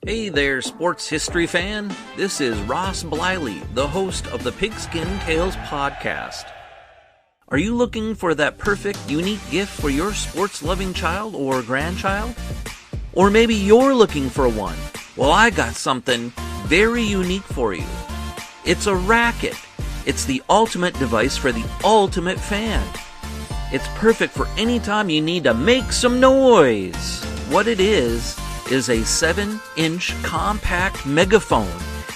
Hey there, sports history fan. This is Ross Bliley, the host of the Pigskin Tales podcast. Are you looking for that perfect, unique gift for your sports-loving child or grandchild? Or maybe you're looking for one. Well, I got something very unique for you. It's a racket. It's the ultimate device for the ultimate fan. It's perfect for any time you need to make some noise. What it is a 7-inch compact megaphone.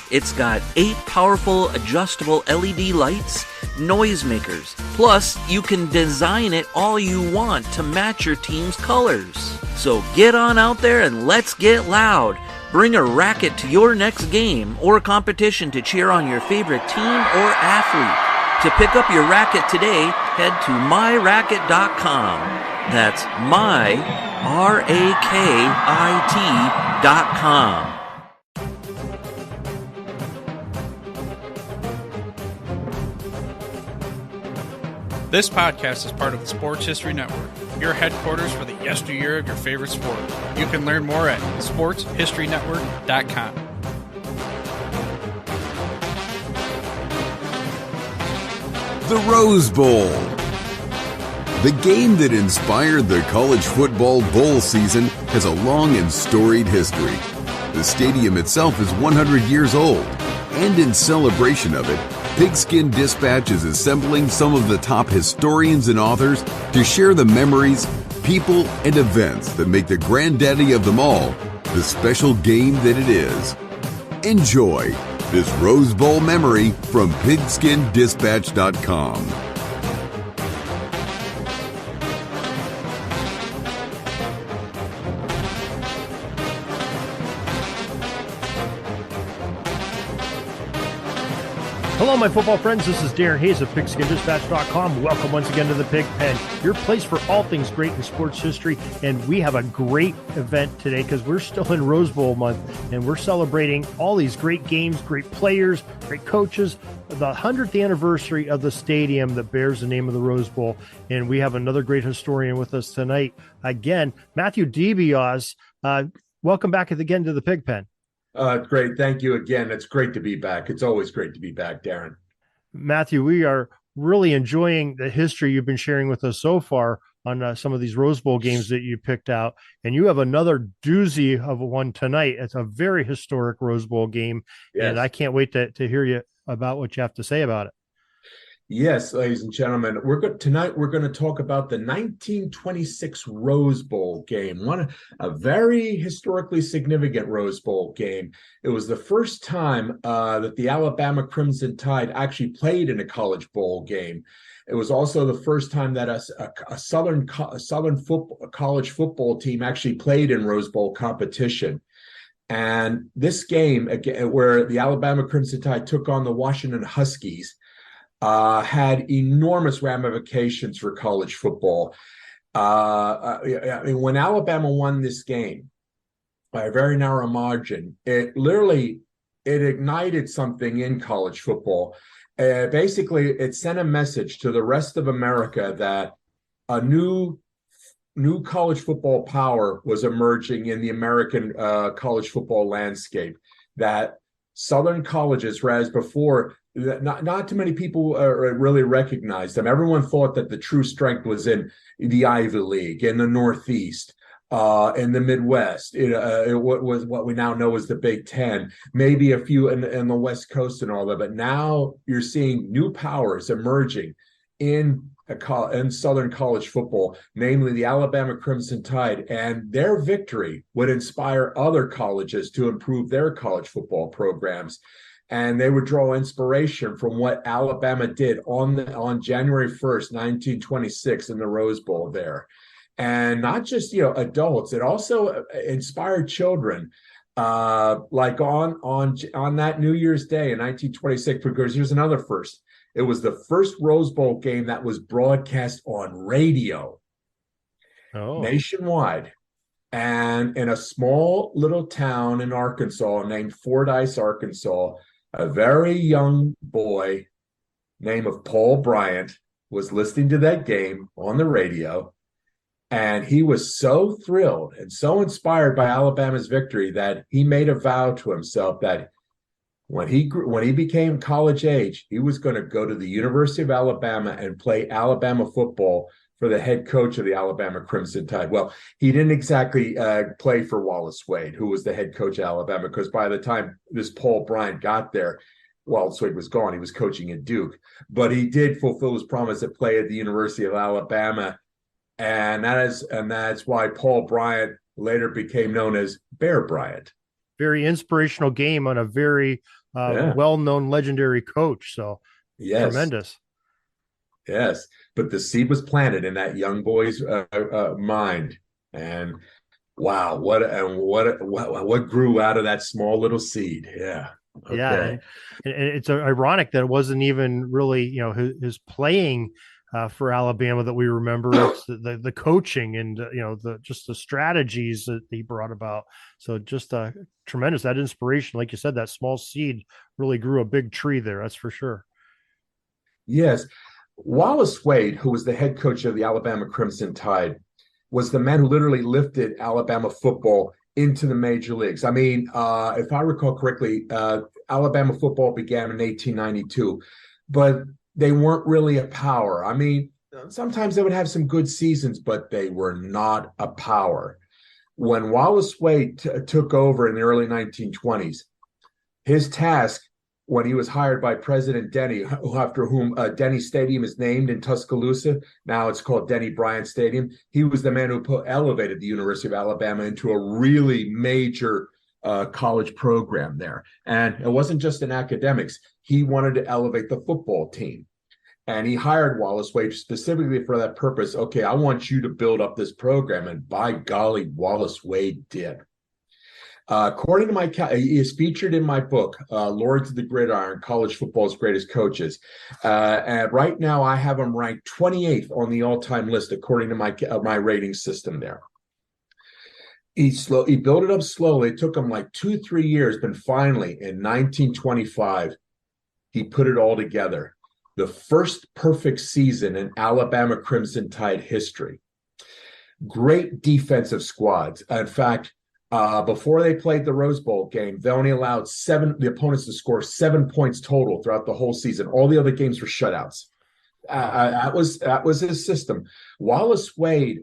It's got 8 powerful adjustable LED lights, noisemakers. Plus, you can design it all you want to match your team's colors. So get on out there and let's get loud. Bring a racket to your next game or competition to cheer on your favorite team or athlete. To pick up your racket today, head to myracket.com. That's myraket.com. This podcast is part of the Sports History Network, your headquarters for the yesteryear of your favorite sport. You can learn more at sportshistorynetwork.com. The Rose Bowl. The game that inspired the college football bowl season has a long and storied history. The stadium itself is 100 years old, and in celebration of it, Pigskin Dispatch is assembling some of the top historians and authors to share the memories, people, and events that make the granddaddy of them all the special game that it is. Enjoy this Rose Bowl memory from pigskindispatch.com. Hello, my football friends. This is Darren Hayes of PigskinDispatch.com. Welcome once again to the Pig Pen, your place for all things great in sports history. And we have a great event today because we're still in Rose Bowl month, and we're celebrating all these great games, great players, great coaches, the 100th anniversary of the stadium that bears the name of the Rose Bowl. And we have another great historian with us tonight. Again, Matthew DiBiase. Welcome back again to the Pig Pen. Great. Thank you again. It's great to be back. It's always great to be back, Darren. Matthew, we are really enjoying the history you've been sharing with us so far on some of these Rose Bowl games that you picked out. And you have another doozy of one tonight. It's a very historic Rose Bowl game. Yes. And I can't wait to hear you about what you have to say about it. Yes, ladies and gentlemen, tonight we're going to talk about the 1926 Rose Bowl game, a very historically significant Rose Bowl game. It was the first time that the Alabama Crimson Tide actually played in a college bowl game. It was also the first time that a Southern college football team actually played in Rose Bowl competition. And this game, where the Alabama Crimson Tide took on the Washington Huskies, had enormous ramifications for college football. When Alabama won this game by a very narrow margin, it ignited something in college football. Basically, it sent a message to the rest of America that a new college football power was emerging in the American college football landscape. That Southern colleges, whereas before, not too many people really recognized them. Everyone thought that the true strength was in the Ivy League, in the Northeast, in the Midwest. What we now know as the Big Ten, maybe a few in the West Coast and all that. But now you're seeing new powers emerging in Southern college football, namely the Alabama Crimson Tide, and their victory would inspire other colleges to improve their college football programs. And they would draw inspiration from what Alabama did on January 1st, 1926 in the Rose Bowl there. And not just, adults, it also inspired children, like on that New Year's Day in 1926, because here's another first. It was the first Rose Bowl game that was broadcast on radio nationwide. And in a small little town in Arkansas named Fordyce, Arkansas, a very young boy named Paul Bryant was listening to that game on the radio. And he was so thrilled and so inspired by Alabama's victory that he made a vow to himself that when he became college age, he was going to go to the University of Alabama and play Alabama football for the head coach of the Alabama Crimson Tide. Well, he didn't exactly play for Wallace Wade, who was the head coach of Alabama, because by the time this Paul Bryant got there, Wallace Wade was gone. He was coaching at Duke. But he did fulfill his promise to play at the University of Alabama. And that's why Paul Bryant later became known as Bear Bryant. Very inspirational game on a very well-known legendary coach. So tremendous. Yes, but the seed was planted in that young boy's mind, and wow, what grew out of that small little seed? Yeah, okay. Yeah, and it's ironic that it wasn't even really his playing for Alabama that we remember. It's the coaching and just the strategies that he brought about. So just tremendous. That inspiration, like you said, that small seed really grew a big tree there. That's for sure. Yes. Wallace Wade, who was the head coach of the Alabama Crimson Tide, was the man who literally lifted Alabama football into the major leagues. I mean, if I recall correctly, Alabama football began in 1892, but they weren't really a power. I mean, sometimes they would have some good seasons, but they were not a power. When Wallace Wade took over in the early 1920s, his task, when he was hired by President Denny, after whom Denny Stadium is named in Tuscaloosa, now it's called Denny Bryant Stadium, he was the man who elevated the University of Alabama into a really major college program there. And it wasn't just in academics. He wanted to elevate the football team. And he hired Wallace Wade specifically for that purpose. Okay, I want you to build up this program. And by golly, Wallace Wade did. According to he is featured in my book, Lords of the Gridiron, College Football's Greatest Coaches. And right now I have him ranked 28th on the all-time list, according to my rating system there. He built it up slowly. It took him like 2-3 years, but finally in 1925, he put it all together. The first perfect season in Alabama Crimson Tide history. Great defensive squads. In fact, before they played the Rose Bowl game, they only allowed the opponents to score 7 points total throughout the whole season. All the other games were shutouts. That was his system. Wallace Wade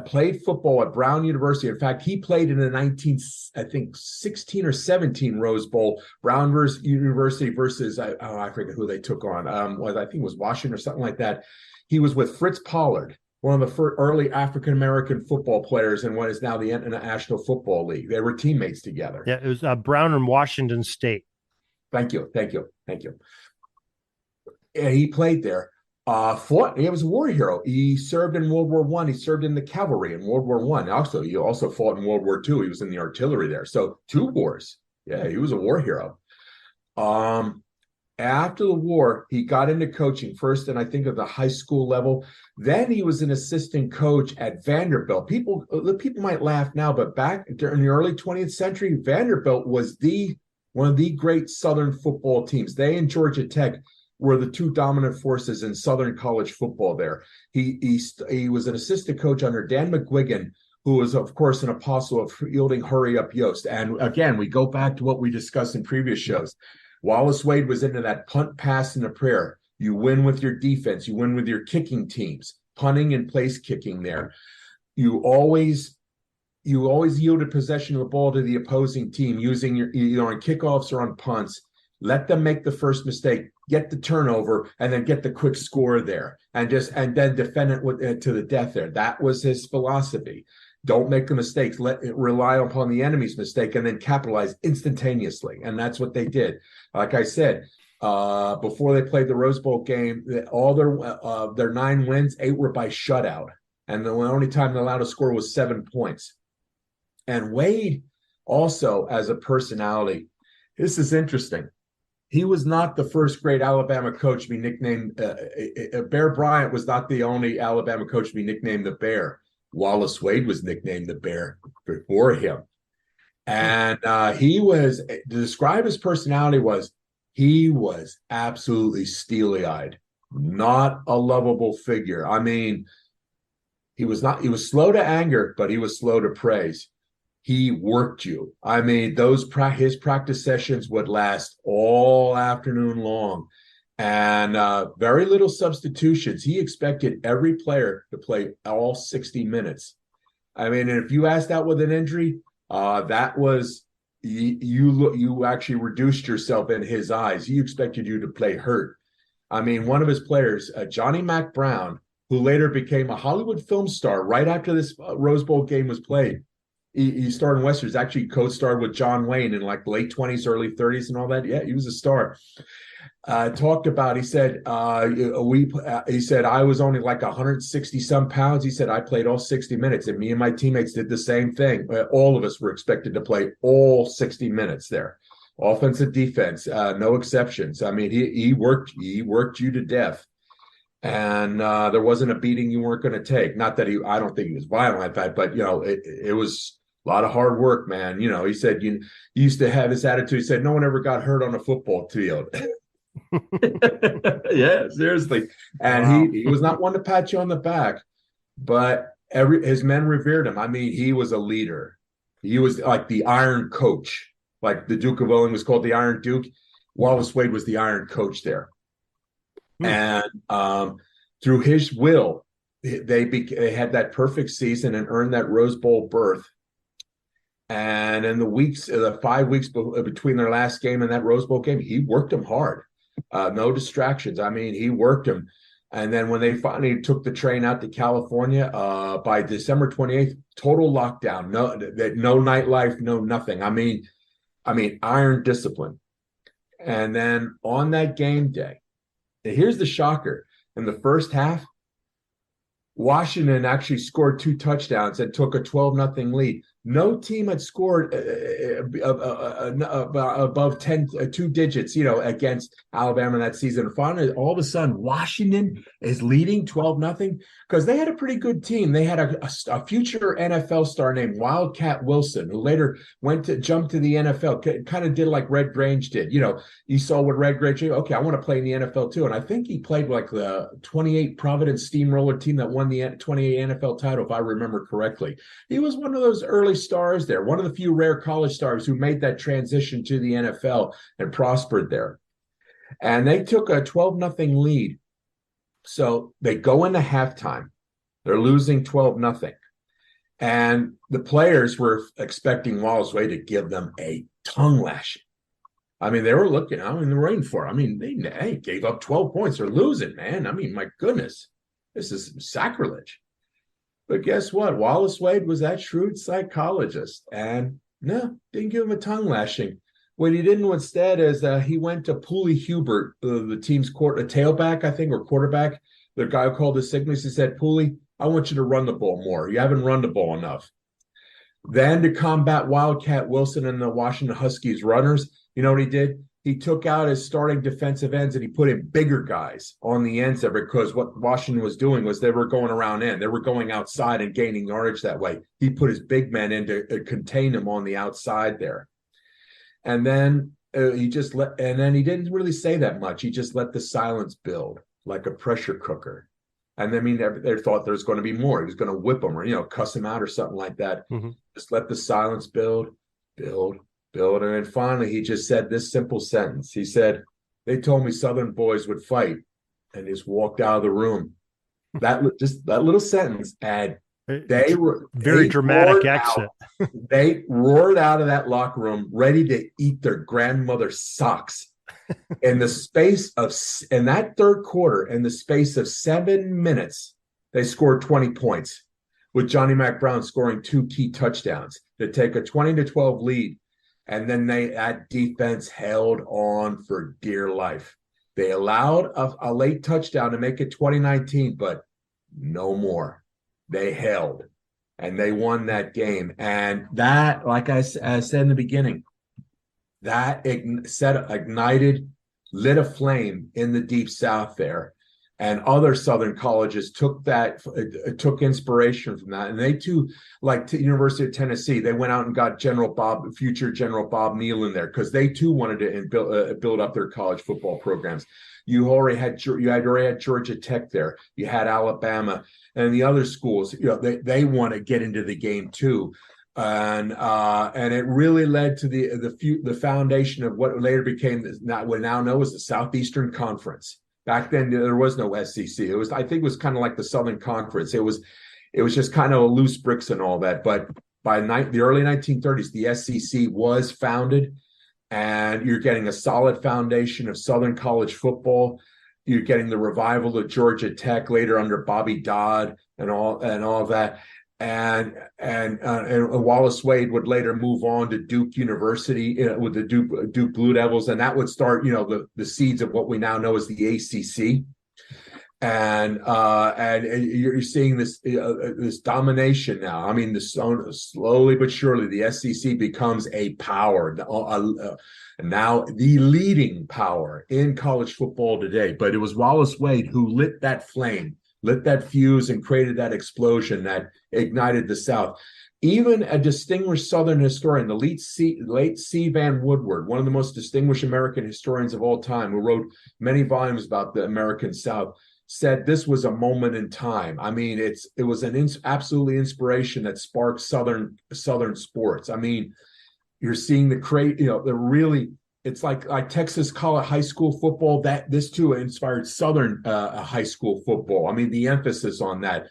played football at Brown University. In fact, he played in the 16 or 17 Rose Bowl, Brown University versus, I forget who they took on. I think it was Washington or something like that. He was with Fritz Pollard, one of the first early African-American football players in what is now the National Football League. They were teammates together. Yeah, it was Brown and Washington State. Thank you. And he played there. He was a war hero. He served in World War I. He served in the cavalry in World War I. Also, he also fought in World War II. He was in the artillery there. So 2 wars. Yeah, he was a war hero. After the war, he got into coaching first, and I think at the high school level. Then he was an assistant coach at Vanderbilt. People might laugh now, but back during the early 20th century, Vanderbilt was one of the great Southern football teams. They and Georgia Tech were the 2 dominant forces in Southern college football there. He was an assistant coach under Dan McGuigan, who was, of course, an apostle of fielding hurry-up Yost. And again, we go back to what we discussed in previous shows. Wallace Wade was into that punt, pass, and a prayer. You win with your defense. You win with your kicking teams, punting and place kicking there. You always yielded possession of the ball to the opposing team using your either on kickoffs or on punts. Let them make the first mistake, get the turnover, and then get the quick score there, and then defend it to the death there. That was his philosophy. Don't make the mistakes. Rely upon the enemy's mistake and then capitalize instantaneously. And that's what they did. Like I said, before they played the Rose Bowl game, all their 9 wins, 8 were by shutout. And the only time they allowed to score was 7 points. And Wade also, as a personality, this is interesting. He was not the first great Alabama coach to be nicknamed. Bear Bryant was not the only Alabama coach to be nicknamed the Bear. Wallace Wade was nicknamed the Bear before him. And to describe his personality he was absolutely steely-eyed, not a lovable figure. I mean, he was slow to anger, but he was slow to praise. He worked you. I mean, his practice sessions would last all afternoon long, and very little substitutions. He expected every player to play all 60 minutes. I mean, and if you asked out with an injury, that was you actually reduced yourself in his eyes. He expected you to play hurt. I mean, one of his players, Johnny Mack Brown, who later became a Hollywood film star right after this Rose Bowl game was played. He starred in Westerns, actually co-starred with John Wayne in like late 20s, early 30s and all that. Yeah, he was a star. Talked about, he said, he said, I was only like 160 some pounds. He said, I played all 60 minutes and me and my teammates did the same thing. All of us were expected to play all 60 minutes there. Offensive, defense, no exceptions. I mean, he worked you to death. And there wasn't a beating you weren't going to take. Not that I don't think he was violent like that, but, it was a lot of hard work, man. He said, he used to have this attitude. He said, no one ever got hurt on a football field. Yeah, seriously. And wow. he was not one to pat you on the back, but his men revered him. I mean, he was a leader. He was like the Iron Coach. Like the Duke of Wellington was called the Iron Duke. Wallace Wade was the Iron Coach there. And through his will, they had that perfect season and earned that Rose Bowl berth. And in the 5 weeks between their last game and that Rose Bowl game, he worked them hard. No distractions. I mean, he worked them. And then when they finally took the train out to California, by December 28th, total lockdown. No nightlife, no nothing. I mean, iron discipline. And then on that game day, here's the shocker. In the first half, Washington actually scored 2 touchdowns and took a 12-0 lead. No team had scored above 2 digits, against Alabama that season. Finally, all of a sudden, Washington is leading 12-0 because they had a pretty good team. They had a future NFL star named Wildcat Wilson, who later jumped to the NFL. Kind of did like Red Grange did. You saw what Red Grange did. Okay, I want to play in the NFL too. And I think he played like the 28 Providence Steamroller team that won the 28 NFL title, if I remember correctly. He was one of those early stars there, one of the few rare college stars who made that transition to the NFL and prospered there. And they took a 12-0 lead. So they go into halftime. They're losing 12-0. And the players were expecting Wallace Wade to give them a tongue lashing. I mean, they were looking, they're waiting for it. I mean, they gave up 12 points. They're losing, man. I mean, my goodness, this is sacrilege. But guess what? Wallace Wade was that shrewd psychologist, and no, didn't give him a tongue lashing. What he did instead is he went to Pooley Hubert, the team's tailback, I think, or quarterback, the guy who called the signals. He said, Pooley, I want you to run the ball more. You haven't run the ball enough. Then to combat Wildcat Wilson and the Washington Huskies runners, you know what he did? He took out his starting defensive ends and he put in bigger guys on the ends there, because what Washington was doing was they were going around in. They were going outside and gaining yardage that way. He put his big men in to contain them on the outside there. And then he didn't really say that much. He just let the silence build like a pressure cooker. And I mean, they thought there was going to be more. He was going to whip them or, cuss them out or something like that. Mm-hmm. Just let the silence build. And then finally, he just said this simple sentence. He said, they told me Southern boys would fight, and just walked out of the room. That little sentence, and they were very dramatic accent. They roared out of that locker room ready to eat their grandmother's socks. In that third quarter, in the space of 7 minutes, they scored 20 points, with Johnny Mack Brown scoring 2 key touchdowns to take a 20-12 lead. And then that defense held on for dear life. They allowed a late touchdown to make it 2019, but no more. They held, and they won that game. And that, like I said in the beginning, that ignited, lit a flame in the Deep South there. And other Southern colleges took inspiration from that. And they too, like the University of Tennessee, they went out and got future General Bob Neal there, because they too wanted to build up their college football programs. You already had Georgia Tech there. You had Alabama and the other schools. They want to get into the game too. And it really led to the foundation of what later became what we now know as the Southeastern Conference. Back then, there was no SEC. I think it was kind of like the Southern Conference. It was just kind of loose bricks and all that. But by the early 1930s, the SEC was founded, and you're getting a solid foundation of Southern college football. You're getting the revival of Georgia Tech later under Bobby Dodd and all of that. And Wallace Wade would later move on to Duke University with the Duke Blue Devils, and that would start, the seeds of what we now know as the ACC. And you're seeing this domination now. I mean, slowly but surely, the SEC becomes a power, now the leading power in college football today. But it was Wallace Wade who lit that flame, lit that fuse, and created that explosion that ignited the South. Even a distinguished Southern historian, the late C. Van Woodward, one of the most distinguished American historians of all time, who wrote many volumes about the American South, said this was a moment in time. I mean, it was an absolutely inspiration that sparked Southern sports. I mean, you're seeing it's like Texas college high school football. That this too inspired Southern high school football. I mean, the emphasis on that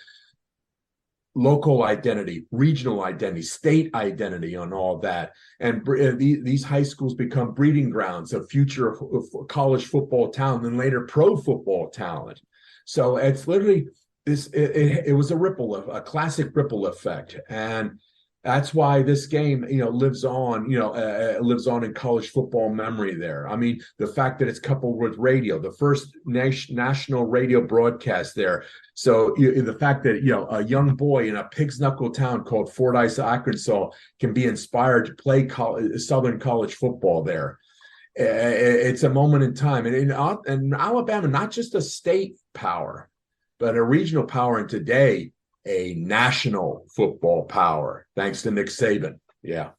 local identity, regional identity, state identity, on all that, and these high schools become breeding grounds of future college football talent and later pro football talent. So it's literally this. It was a classic ripple effect, and that's why this game, lives on in college football memory there. I mean, the fact that it's coupled with radio, the first national radio broadcast there. So the fact that, a young boy in a pig's knuckle town called Fordyce, Arkansas, can be inspired to play Southern college football there. It's a moment in time. And in Alabama, not just a state power, but a regional power, and today a national football power, thanks to Nick Saban. Yeah.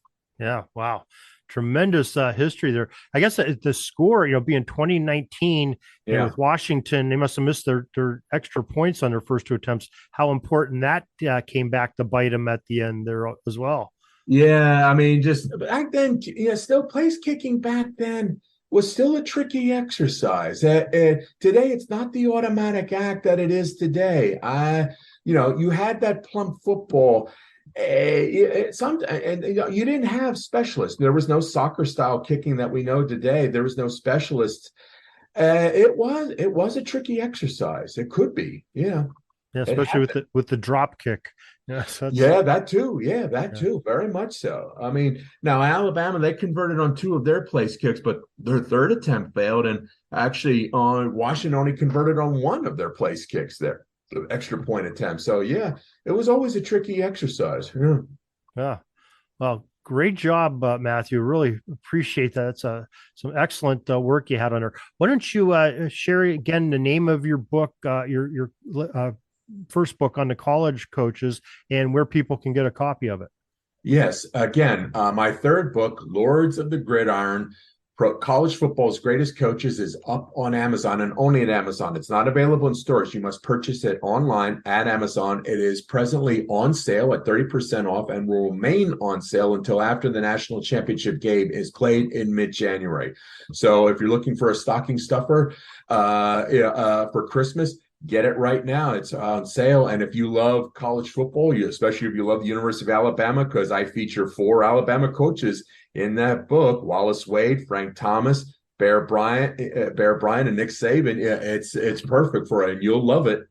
Wow. Tremendous history there. I guess the score, being 2019, with Washington, they must have missed their extra points on their first two attempts. How important that came back to bite them at the end there as well. Yeah, I mean, just back then, still place kicking back then was still a tricky exercise. Today, it's not the automatic act that it is today. You had that plump football. You didn't have specialists. There was no soccer style kicking that we know today. There was no specialists. It was a tricky exercise. It could be, especially with the drop kick. That too. Very much so. I mean, now Alabama, they converted on 2 of their place kicks, but their third attempt failed, and actually Washington only converted on 1 of their place kicks there. The extra point attempt. So it was always a tricky exercise. Yeah. Well, great job, Matthew. Really appreciate that. It's some excellent work you had on there. Why don't you share again the name of your book, your first book on the college coaches, and where people can get a copy of it? Yes. Again, my third book, Lords of the Gridiron, College Football's Greatest Coaches, is up on Amazon, and only at Amazon. It's not available in stores. You must purchase it online at Amazon. It is presently on sale at 30% off and will remain on sale until after the national championship game is played in mid-January. So if you're looking for a stocking stuffer for Christmas, get it right now. It's on sale. And if you love college football, especially if you love the University of Alabama, because I feature 4 Alabama coaches in that book: Wallace Wade, Frank Thomas, Bear Bryant, and Nick Saban. It's perfect for it, and you'll love it.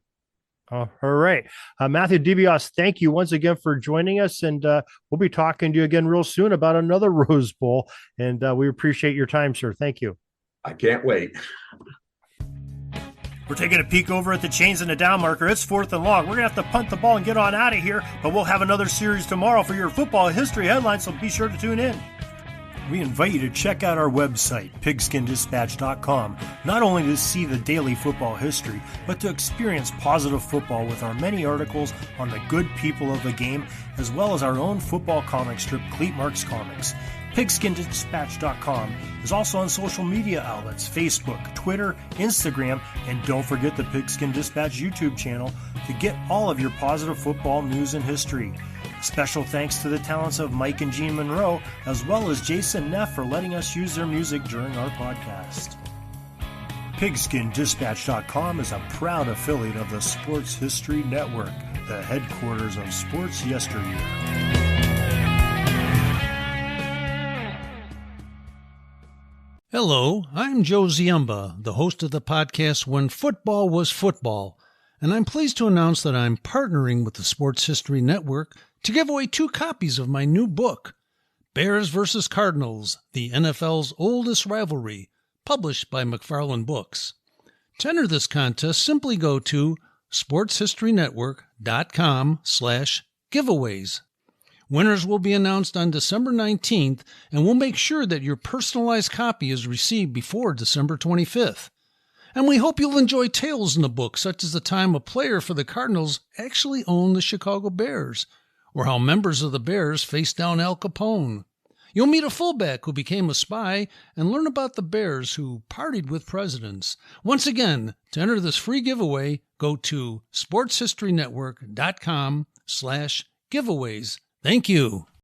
All right. Matthew DiBiase, thank you once again for joining us, and we'll be talking to you again real soon about another Rose Bowl, and we appreciate your time, sir. Thank you. I can't wait. We're taking a peek over at the chains and the down marker. It's 4th and long. We're going to have to punt the ball and get on out of here, but we'll have another series tomorrow for your football history headlines, so be sure to tune in. We invite you to check out our website, pigskindispatch.com, not only to see the daily football history, but to experience positive football with our many articles on the good people of the game, as well as our own football comic strip, Cleat Marks Comics. Pigskindispatch.com is also on social media outlets, Facebook, Twitter, Instagram, and don't forget the Pigskin Dispatch YouTube channel to get all of your positive football news and history. Special thanks to the talents of Mike and Gene Monroe, as well as Jason Neff for letting us use their music during our podcast. PigskinDispatch.com is a proud affiliate of the Sports History Network, the headquarters of sports yesteryear. Hello, I'm Joe Ziemba, the host of the podcast When Football Was Football, and I'm pleased to announce that I'm partnering with the Sports History Network to give away 2 copies of my new book, Bears vs. Cardinals, the NFL's Oldest Rivalry, published by McFarland Books. To enter this contest, simply go to sportshistorynetwork.com/giveaways. Winners will be announced on December 19th, and we'll make sure that your personalized copy is received before December 25th. And we hope you'll enjoy tales in the book, such as the time a player for the Cardinals actually owned the Chicago Bears, or how members of the Bears faced down Al Capone. You'll meet a fullback who became a spy and learn about the Bears who partied with presidents. Once again, to enter this free giveaway, go to sportshistorynetwork.com/giveaways. Thank you.